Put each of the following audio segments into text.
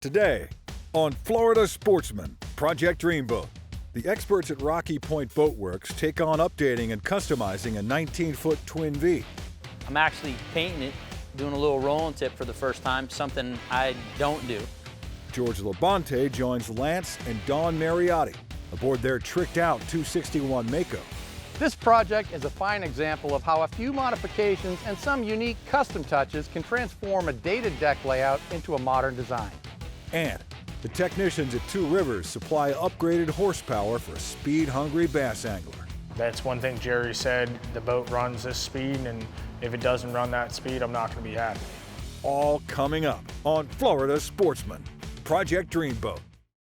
Today on Florida Sportsman, Project Dreamboat, the experts at Rocky Point Boatworks take on updating and customizing a 19-foot Twin Vee. I'm actually painting it, doing a little rolling tip for the first time, something I don't do. George LaBonte joins Lance and Dawn Mariotti aboard their tricked-out 261 Mako. This project is a fine example of how a few modifications and some unique custom touches can transform a dated deck layout into a modern design. And the technicians at Two Rivers supply upgraded horsepower for a speed-hungry bass angler. That's one thing Jerry said, the boat runs this speed, and if it doesn't run that speed, I'm not going to be happy. All coming up on Florida Sportsman, Project Dreamboat.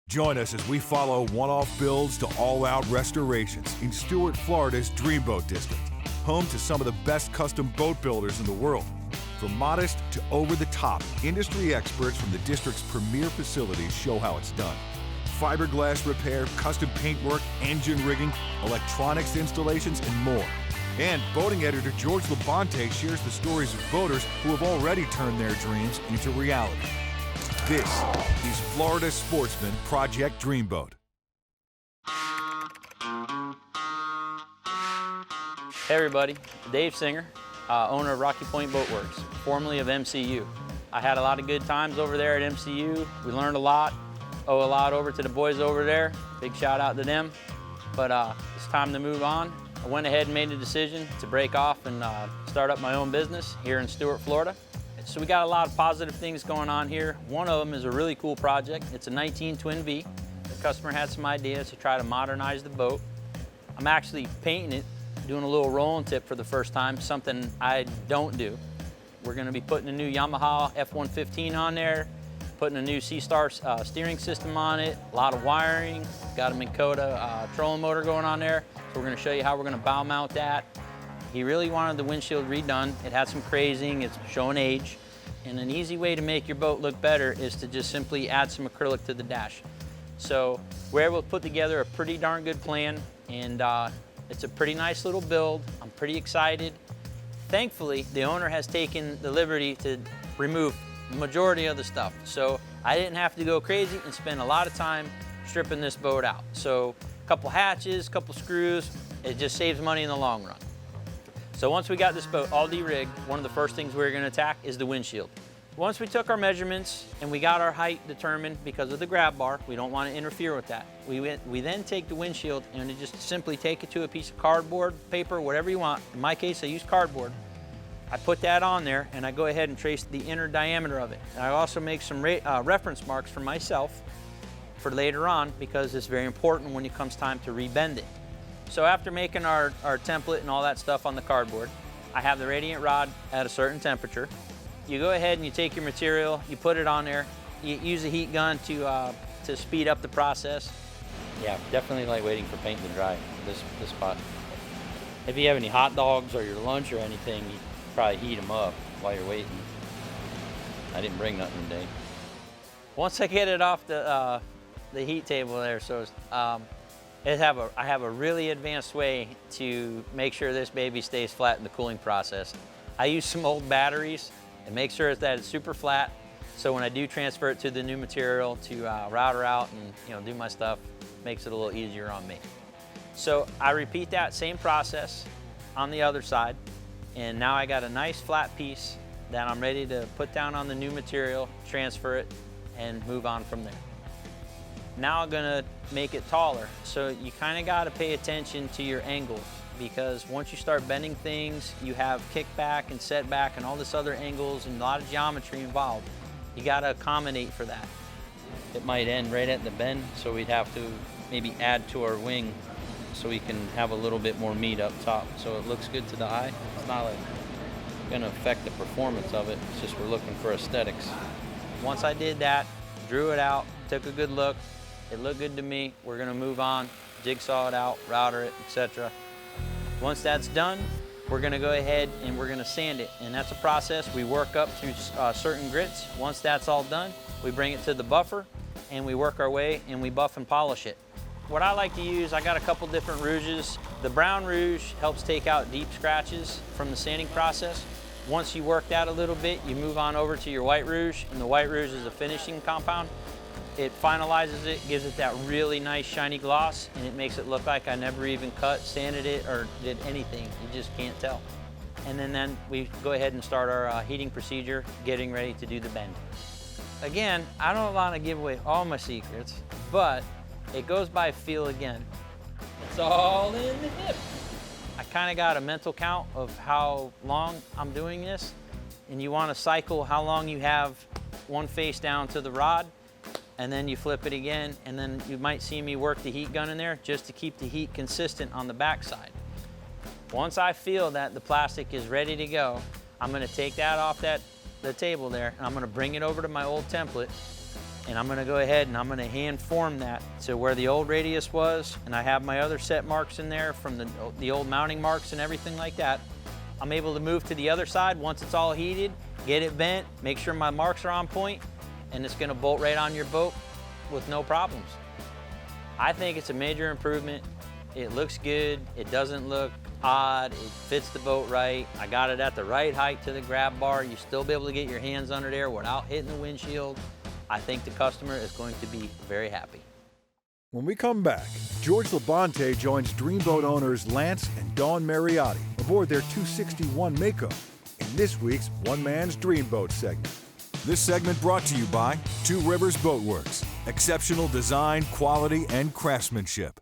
Join us as we follow one-off builds to all-out restorations in Stuart, Florida's Dreamboat District, home to some of the best custom boat builders in the world. From modest to over-the-top, industry experts from the district's premier facilities show how it's done. Fiberglass repair, custom paintwork, engine rigging, electronics installations, and more. And boating editor George LaBonte shares the stories of boaters who have already turned their dreams into reality. This is Florida Sportsman Project Dreamboat. Hey everybody, Dave Singer, owner of Rocky Point Boatworks, formerly of MCU. I had a lot of good times over there at MCU. We learned a lot, owe a lot over to the boys over there. Big shout out to them. But it's time to move on. I went ahead and made a decision to break off and start up my own business here in Stuart, Florida. So we got a lot of positive things going on here. One of them is a really cool project. It's a 19 Twin Vee. The customer had some ideas to try to modernize the boat. I'm actually painting it, doing a little rolling tip for the first time, something I don't do. We're gonna be putting a new Yamaha F-115 on there, putting a new C-Star steering system on it, a lot of wiring, got a Mako trolling motor going on there. So we're gonna show you how we're gonna bow mount that. He really wanted the windshield redone. It had some crazing, it's showing age. And an easy way to make your boat look better is to just simply add some acrylic to the dash. So we're able to put together a pretty darn good plan, and it's a pretty nice little build. I'm pretty excited. Thankfully, the owner has taken the liberty to remove the majority of the stuff. So I didn't have to go crazy and spend a lot of time stripping this boat out. So a couple hatches, a couple screws, it just saves money in the long run. So once we got this boat all de-rigged, one of the first things we were gonna attack is the windshield. Once we took our measurements and we got our height determined because of the grab bar, we don't want to interfere with that. We then take the windshield and just simply take it to a piece of cardboard, paper, whatever you want. In my case, I use cardboard. I put that on there and I go ahead and trace the inner diameter of it. And I also make some reference marks for myself for later on, because it's very important when it comes time to rebend it. So after making our template and all that stuff on the cardboard, I have the radiant rod at a certain temperature. You go ahead and you take your material, you put it on there, you use a heat gun to speed up the process. Yeah, definitely like waiting for paint to dry, this spot. If you have any hot dogs or your lunch or anything, you probably heat them up while you're waiting. I didn't bring nothing today. Once I get it off the heat table there, so I have a really advanced way to make sure this baby stays flat in the cooling process. I use some old batteries and make sure that it's super flat, so when I do transfer it to the new material to router out and do my stuff, makes it a little easier on me. So I repeat that same process on the other side, and now I got a nice flat piece that I'm ready to put down on the new material, transfer it, and move on from there. Now I'm gonna make it taller. So you kinda gotta pay attention to your angles, because once you start bending things, you have kickback and setback and all this other angles and a lot of geometry involved. You gotta accommodate for that. It might end right at the bend, so we'd have to maybe add to our wing so we can have a little bit more meat up top so it looks good to the eye. It's not like gonna affect the performance of it, it's just we're looking for aesthetics. Once I did that, drew it out, took a good look, it looked good to me, we're gonna move on, jigsaw it out, router it, etc. Once that's done, we're gonna go ahead and we're gonna sand it. And that's a process we work up through certain grits. Once that's all done, we bring it to the buffer and we work our way and we buff and polish it. What I like to use, I got a couple different rouges. The brown rouge helps take out deep scratches from the sanding process. Once you work that a little bit, you move on over to your White Rouge, and the White Rouge is a finishing compound. It finalizes it, gives it that really nice shiny gloss, and it makes it look like I never even cut, sanded it, or did anything. You just can't tell. And then we go ahead and start our heating procedure, getting ready to do the bend. Again, I don't want to give away all my secrets, but it goes by feel again. It's all in the hip. I kind of got a mental count of how long I'm doing this, and you want to cycle how long you have one face down to the rod, and then you flip it again, and then you might see me work the heat gun in there just to keep the heat consistent on the backside. Once I feel that the plastic is ready to go, I'm going to take that off the table there, and I'm going to bring it over to my old template, and I'm going to go ahead and I'm going to hand form that to where the old radius was, and I have my other set marks in there from the old mounting marks and everything like that. I'm able to move to the other side once it's all heated, get it bent, make sure my marks are on point, and it's going to bolt right on your boat with no problems. I think it's a major improvement. It looks good. It doesn't look odd. It fits the boat right. I got it at the right height to the grab bar. You still be able to get your hands under there without hitting the windshield. I think the customer is going to be very happy. When we come back, George LaBonte joins Dreamboat owners Lance and Dawn Mariotti aboard their 261 Mako in this week's One Man's Dreamboat segment. This segment brought to you by Two Rivers Boatworks. Exceptional design, quality, and craftsmanship.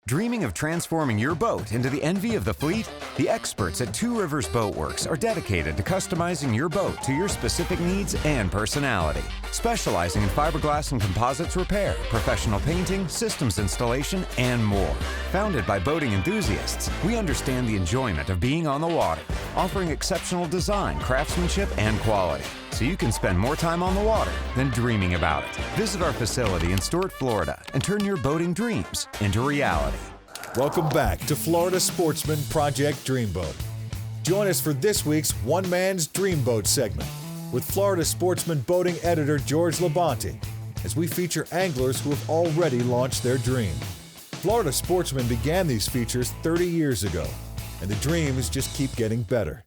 Dreaming of transforming your boat into the envy of the fleet? The experts at Two Rivers Boatworks are dedicated to customizing your boat to your specific needs and personality. Specializing in fiberglass and composites repair, professional painting, systems installation, and more. Founded by boating enthusiasts, we understand the enjoyment of being on the water, offering exceptional design, craftsmanship, and quality, so you can spend more time on the water than dreaming about it. Visit our facility in Stuart, Florida, and turn your boating dreams into reality. Welcome back to Florida Sportsman Project Dreamboat. Join us for this week's One Man's Dreamboat segment with Florida Sportsman boating editor George LaBonte as we feature anglers who have already launched their dream. Florida Sportsman began these features 30 years ago, and the dreams just keep getting better.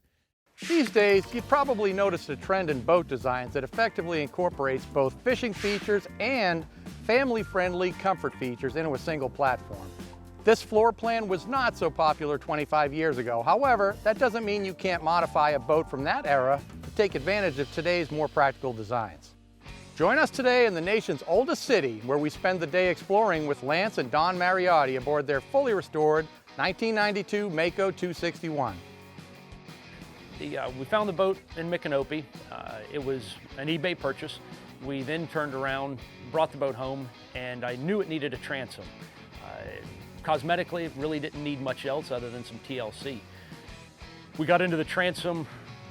These days, you've probably noticed a trend in boat designs that effectively incorporates both fishing features and family-friendly comfort features into a single platform. This floor plan was not so popular 25 years ago. However, that doesn't mean you can't modify a boat from that era to take advantage of today's more practical designs. Join us today in the nation's oldest city, where we spend the day exploring with Lance and Dawn Mariotti aboard their fully restored 1992 Mako 261. We found the boat in Micanopy. It was an eBay purchase. We then turned around, brought the boat home, and I knew it needed a transom. Cosmetically, it really didn't need much else other than some TLC. We got into the transom,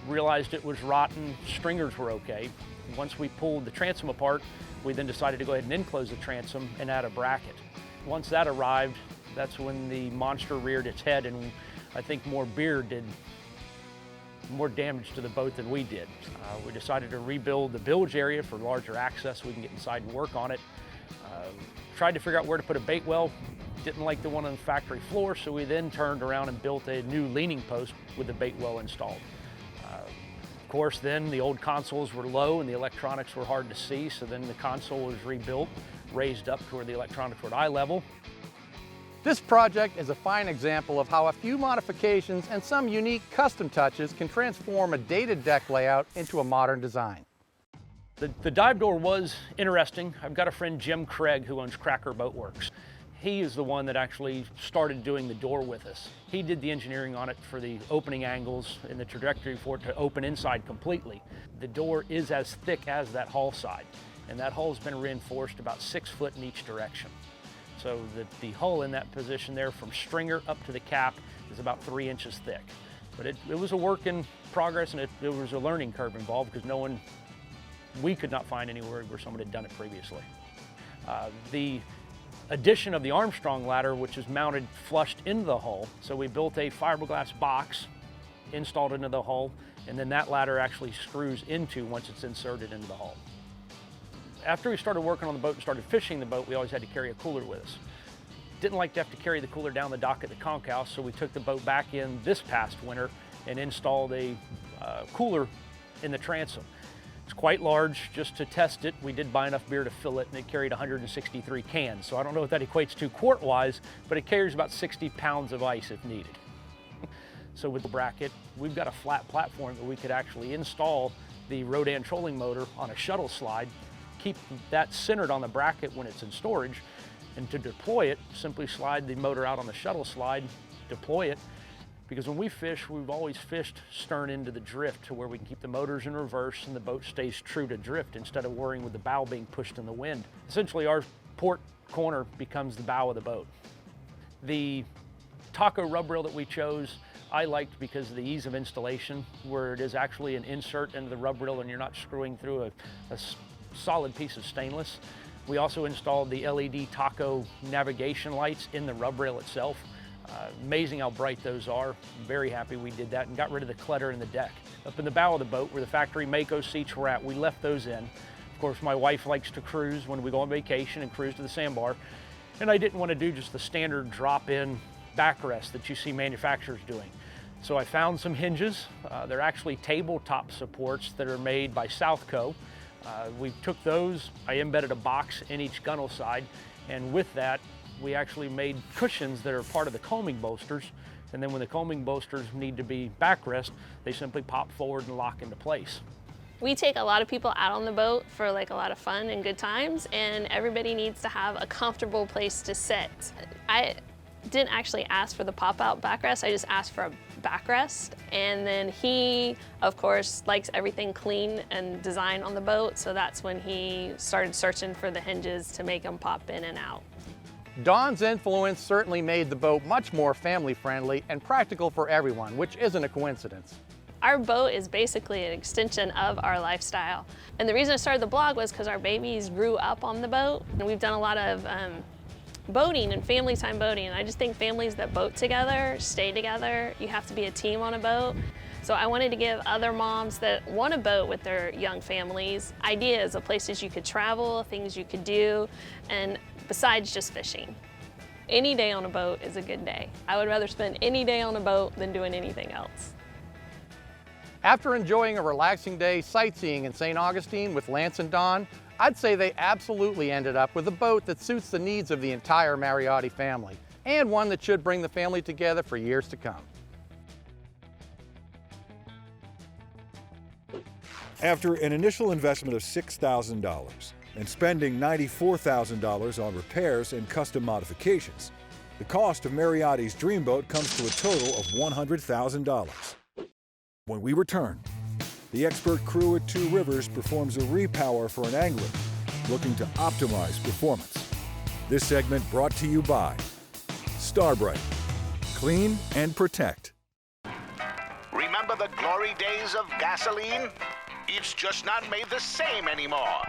realized it was rotten, stringers were okay. Once we pulled the transom apart, we then decided to go ahead and enclose the transom and add a bracket. Once that arrived, that's when the monster reared its head, and I think more beer did more damage to the boat than we did. We decided to rebuild the bilge area for larger access so we can get inside and work on it. Tried to figure out where to put a bait well. Didn't like the one on the factory floor, so we then turned around and built a new leaning post with the bait well installed. Of course, then the old consoles were low and the electronics were hard to see, so then the console was rebuilt, raised up to where the electronics were at eye level. This project is a fine example of how a few modifications and some unique custom touches can transform a dated deck layout into a modern design. The dive door was interesting. I've got a friend, Jim Craig, who owns Cracker Boatworks. He is the one that actually started doing the door with us. He did the engineering on it for the opening angles and the trajectory for it to open inside completely. The door is as thick as that hull side, and that hull has been reinforced about 6 foot in each direction. So the hull in that position there from stringer up to the cap is about 3 inches thick. But it was a work in progress, and it was a learning curve involved because we could not find anywhere where someone had done it previously. The addition of the Armstrong ladder, which is mounted flushed into the hull. So we built a fiberglass box, installed into the hull, and then that ladder actually screws into once it's inserted into the hull. After we started working on the boat and started fishing the boat, we always had to carry a cooler with us. Didn't like to have to carry the cooler down the dock at the conch house, so we took the boat back in this past winter and installed a cooler in the transom. It's quite large. Just to test it, we did buy enough beer to fill it, and it carried 163 cans. So I don't know what that equates to quart-wise, but it carries about 60 pounds of ice if needed. So with the bracket, we've got a flat platform that we could actually install the Rodan trolling motor on a shuttle slide, keep that centered on the bracket when it's in storage, and to deploy it, simply slide the motor out on the shuttle slide, deploy it, because when we fish, we've always fished stern into the drift to where we can keep the motors in reverse and the boat stays true to drift instead of worrying with the bow being pushed in the wind. Essentially, our port corner becomes the bow of the boat. The taco rub rail that we chose, I liked because of the ease of installation, where it is actually an insert into the rub rail and you're not screwing through a solid piece of stainless. We also installed the LED taco navigation lights in the rub rail itself. Amazing how bright those are. Very happy we did that and got rid of the clutter in the deck. Up in the bow of the boat where the factory Mako seats were at, we left those in. Of course, my wife likes to cruise when we go on vacation and cruise to the sandbar. And I didn't want to do just the standard drop-in backrest that you see manufacturers doing. So I found some hinges. They're actually tabletop supports that are made by Southco. We took those, I embedded a box in each gunnel side, and with that, we actually made cushions that are part of the combing bolsters. And then when the combing bolsters need to be backrest, they simply pop forward and lock into place. We take a lot of people out on the boat for like a lot of fun and good times, and everybody needs to have a comfortable place to sit. I didn't actually ask for the pop-out backrest, I just asked for a backrest. And then he, of course, likes everything clean and designed on the boat, so that's when he started searching for the hinges to make them pop in and out. Dawn's influence certainly made the boat much more family-friendly and practical for everyone, which isn't a coincidence. Our boat is basically an extension of our lifestyle. And the reason I started the blog was because our babies grew up on the boat, and we've done a lot of boating and family time boating. And I just think families that boat together stay together. You have to be a team on a boat. So I wanted to give other moms that want to boat with their young families ideas of places you could travel, things you could do, and besides just fishing. Any day on a boat is a good day. I would rather spend any day on a boat than doing anything else. After enjoying a relaxing day sightseeing in St. Augustine with Lance and Dawn, I'd say they absolutely ended up with a boat that suits the needs of the entire Mariotti family, and one that should bring the family together for years to come. After an initial investment of $6,000 and spending $94,000 on repairs and custom modifications, the cost of Mariotti's Dreamboat comes to a total of $100,000. When we return, the expert crew at Two Rivers performs a repower for an angler looking to optimize performance. This segment brought to you by Starbright. Clean and protect. Remember the glory days of gasoline? It's just not made the same anymore.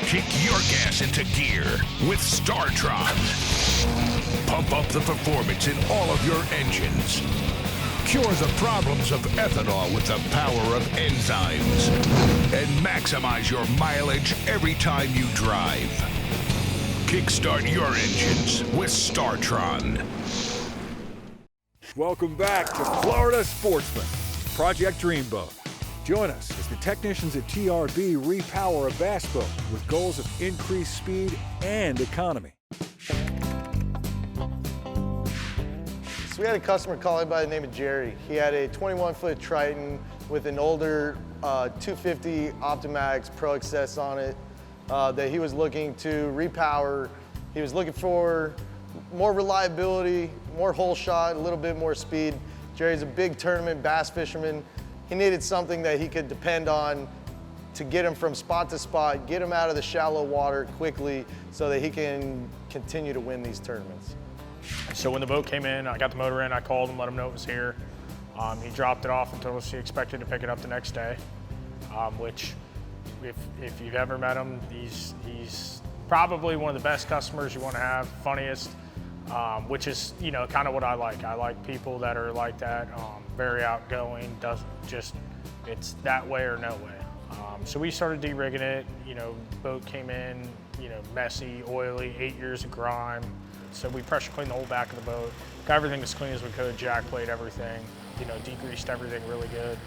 Kick your gas into gear with StarTron. Pump up the performance in all of your engines. Cure the problems of ethanol with the power of enzymes. And maximize your mileage every time you drive. Kickstart your engines with StarTron. Welcome back to Florida Sportsman, Project Dreamboat. Join us as the technicians at TRB repower a bass boat with goals of increased speed and economy. So we had a customer calling by the name of Jerry. He had a 21-foot Triton with an older 250 Optimax Pro Access on it that he was looking to repower. He was looking for more reliability, more hole shot, a little bit more speed. Jerry's a big tournament bass fisherman. He needed something that he could depend on to get him from spot to spot, get him out of the shallow water quickly so that he can continue to win these tournaments. So when the boat came in, I got the motor in, I called him, let him know it was here. He dropped it off and told us he expected to pick it up the next day, which if you've ever met him, he's probably one of the best customers you want to have, funniest, which is, you know, kind of what I like. I like people that are like that, very outgoing, it's that way or no way. So we started de-rigging it, you know, boat came in, you know, messy, oily, 8 years of grime. So we pressure cleaned the whole back of the boat, got everything as clean as we could, jack plate, everything. degreased everything really good,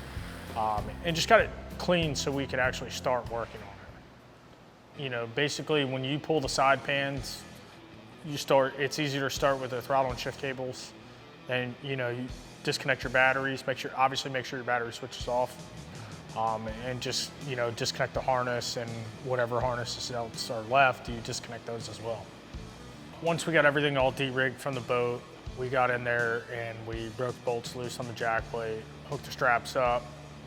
and just got it clean so we could actually start working on it. Basically when you pull the side pans, it's easier to start with the throttle and shift cables, and you disconnect your batteries, obviously make sure your battery switch is off, and just disconnect the harness, and whatever harnesses else are left, you disconnect those as well. Once we got everything all de-rigged from the boat, we got in there and we broke the bolts loose on the jack plate, hooked the straps up,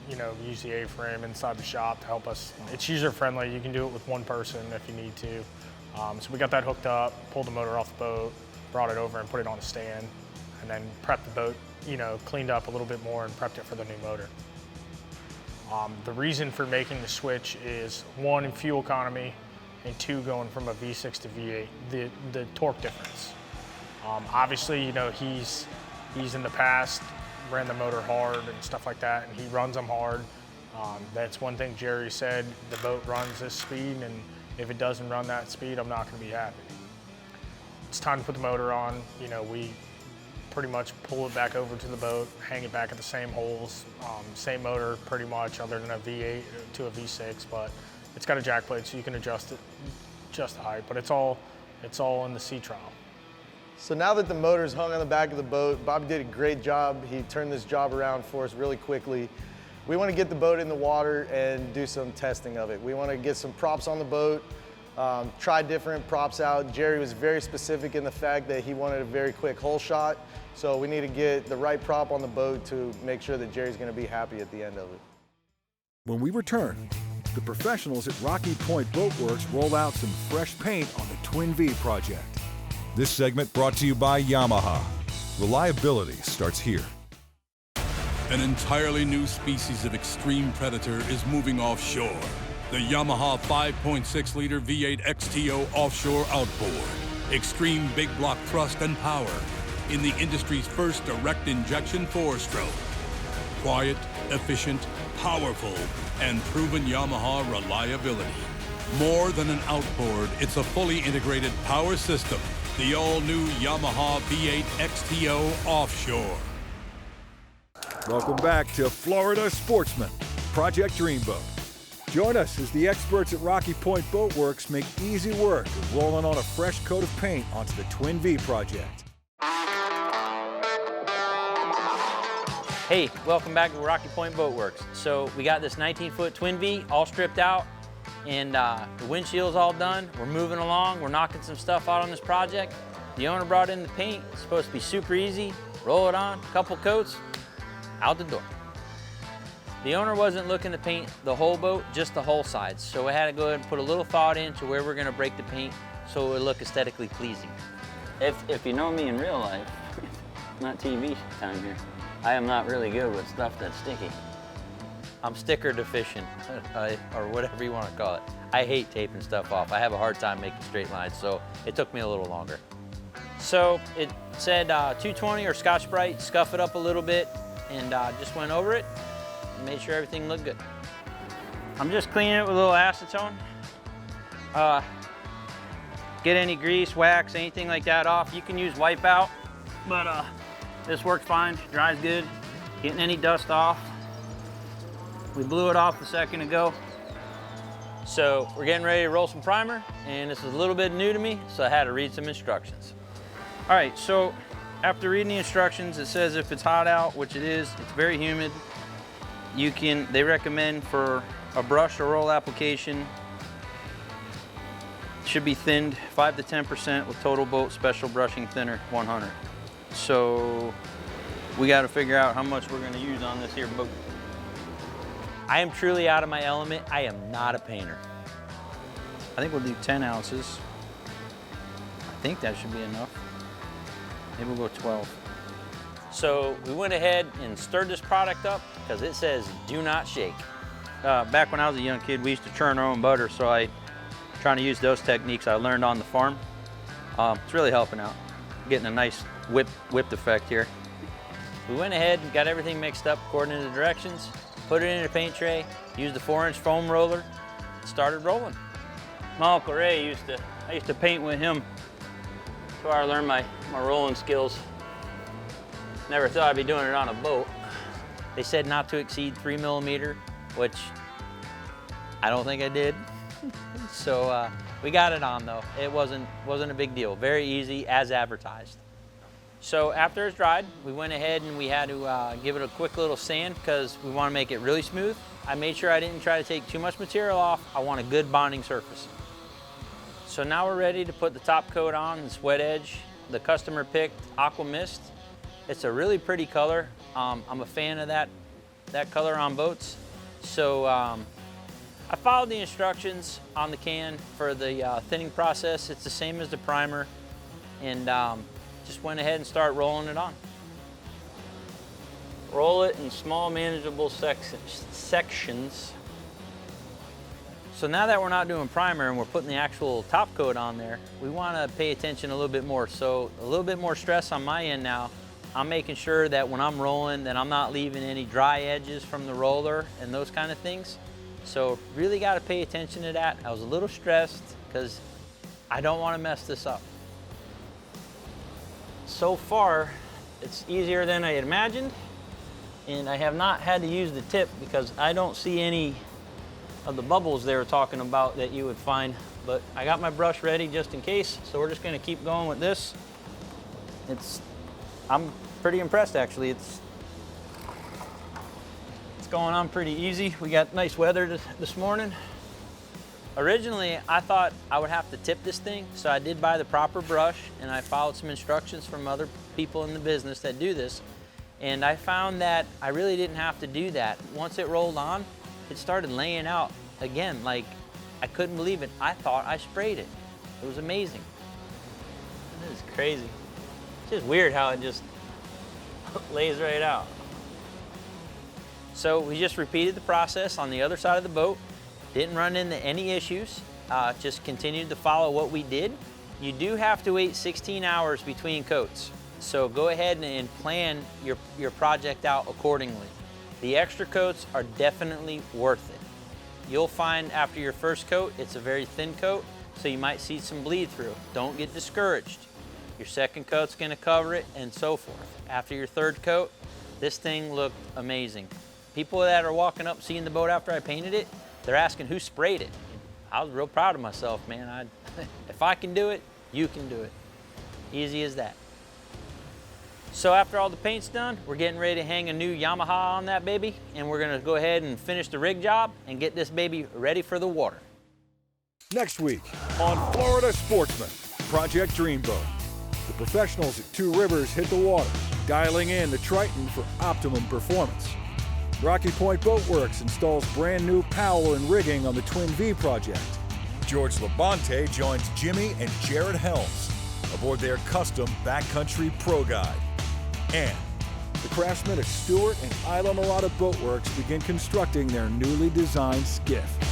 use the A-frame inside the shop to help us. It's user-friendly. You can do it with one person if you need to. So we got that hooked up, pulled the motor off the boat, brought it over and put it on a stand, and then prepped the boat, cleaned up a little bit more and prepped it for the new motor. The reason for making the switch is, one, in fuel economy, and two, going from a V6 to V8, the torque difference. Obviously, he's in the past ran the motor hard and stuff like that, and he runs them hard. That's one thing Jerry said, the boat runs this speed, and if it doesn't run that speed, I'm not gonna be happy. It's time to put the motor on. We pretty much pull it back over to the boat, hang it back at the same holes, same motor pretty much, other than a V8 to a V6, but it's got a jack plate so you can adjust the height, but it's all in the sea trial. So now that the motor's hung on the back of the boat, Bobby did a great job. He turned this job around for us really quickly. We want to get the boat in the water and do some testing of it. We want to get some props on the boat, try different props out. Jerry was very specific in the fact that he wanted a very quick hole shot, so we need to get the right prop on the boat to make sure that Jerry's going to be happy at the end of it. When we return, the professionals at Rocky Point Boatworks roll out some fresh paint on the Twin Vee project. This segment brought to you by Yamaha. Reliability starts here. An entirely new species of extreme predator is moving offshore. The Yamaha 5.6-liter V8 XTO offshore outboard. Extreme big block thrust and power in the industry's first direct injection 4-stroke. Quiet, efficient, powerful, and proven Yamaha reliability. More than an outboard, it's a fully integrated power system. The all-new Yamaha V8 XTO Offshore. Welcome back to Florida Sportsman, Project Dreamboat. Join us as the experts at Rocky Point Boatworks make easy work of rolling on a fresh coat of paint onto the Twin Vee project. Hey, welcome back to Rocky Point Boatworks. So we got this 19-foot Twin Vee all stripped out, and the windshield's all done. We're moving along. We're knocking some stuff out on this project. The owner brought in the paint. It's supposed to be super easy. Roll it on, couple coats, out the door. The owner wasn't looking to paint the whole boat, just the hull sides. So we had to go ahead and put a little thought into where we're gonna break the paint so it would look aesthetically pleasing. If you know me in real life, not TV time here, I am not really good with stuff that's sticky. I'm sticker deficient, or whatever you want to call it. I hate taping stuff off. I have a hard time making straight lines, so it took me a little longer. So it said 220 or Scotch-Brite, scuff it up a little bit, and just went over it and made sure everything looked good. I'm just cleaning it with a little acetone. Get any grease, wax, anything like that off. You can use Wipeout, but this works fine, dries good. Getting any dust off. We blew it off a second ago. So we're getting ready to roll some primer, and this is a little bit new to me, so I had to read some instructions. All right, so after reading the instructions, it says if it's hot out, which it is, it's very humid, they recommend for a brush or roll application, it should be thinned 5 to 10% with Total Boat Special Brushing Thinner 100. So we got to figure out how much we're going to use on this here boat. I am truly out of my element. I am not a painter. I think we'll do 10 ounces. I think that should be enough. Maybe we'll go 12. So we went ahead and stirred this product up because it says do not shake. Back when I was a young kid, we used to churn our own butter, so I'm trying to use those techniques I learned on the farm. It's really helping out. Getting a nice whipped effect here. We went ahead and got everything mixed up according to the directions, put it in a paint tray, used the 4-inch foam roller, started rolling. My Uncle Ray I used to paint with him. That's where I learned my rolling skills. Never thought I'd be doing it on a boat. They said not to exceed 3 millimeter, which I don't think I did. So we got it on though. It wasn't a big deal. Very easy as advertised. So after it's dried, we went ahead and we had to give it a quick little sand because we want to make it really smooth. I made sure I didn't try to take too much material off. I want a good bonding surface. So now we're ready to put the top coat on, this wet edge. The customer picked Aqua Mist. It's a really pretty color. I'm a fan of that color on boats. So I followed the instructions on the can for the thinning process. It's the same as the primer, and just went ahead and started rolling it on. Roll it in small, manageable sections. So now that we're not doing primer and we're putting the actual top coat on there, we want to pay attention a little bit more. So a little bit more stress on my end now. I'm making sure that when I'm rolling that I'm not leaving any dry edges from the roller and those kind of things. So really got to pay attention to that. I was a little stressed because I don't want to mess this up. So far, it's easier than I had imagined, and I have not had to use the tip because I don't see any of the bubbles they were talking about that you would find, but I got my brush ready just in case, so we're just going to keep going with this. I'm pretty impressed actually. It's going on pretty easy. We got nice weather this morning. Originally, I thought I would have to tip this thing, so I did buy the proper brush, and I followed some instructions from other people in the business that do this, and I found that I really didn't have to do that. Once it rolled on, it started laying out again, like I couldn't believe it. I thought I sprayed it. It was amazing. This is crazy. It's just weird how it just lays right out. So we just repeated the process on the other side of the boat. Didn't run into any issues. Just continued to follow what we did. You do have to wait 16 hours between coats. So go ahead and plan your project out accordingly. The extra coats are definitely worth it. You'll find after your first coat, it's a very thin coat, so you might see some bleed through. Don't get discouraged. Your second coat's gonna cover it, and so forth. After your third coat, this thing looked amazing. People that are walking up seeing the boat after I painted it, they're asking who sprayed it. I was real proud of myself, man. If I can do it, you can do it. Easy as that. So after all the paint's done, we're getting ready to hang a new Yamaha on that baby, and we're gonna go ahead and finish the rig job and get this baby ready for the water. Next week on Florida Sportsman, Project Dreamboat. The professionals at Two Rivers hit the water, dialing in the Triton for optimum performance. Rocky Point Boatworks installs brand new power and rigging on the Twin Vee project. George LaBonte joins Jimmy and Jared Helms aboard their custom backcountry pro guide. And the craftsmen at Stewart and Isla Mirada Boatworks begin constructing their newly designed skiff.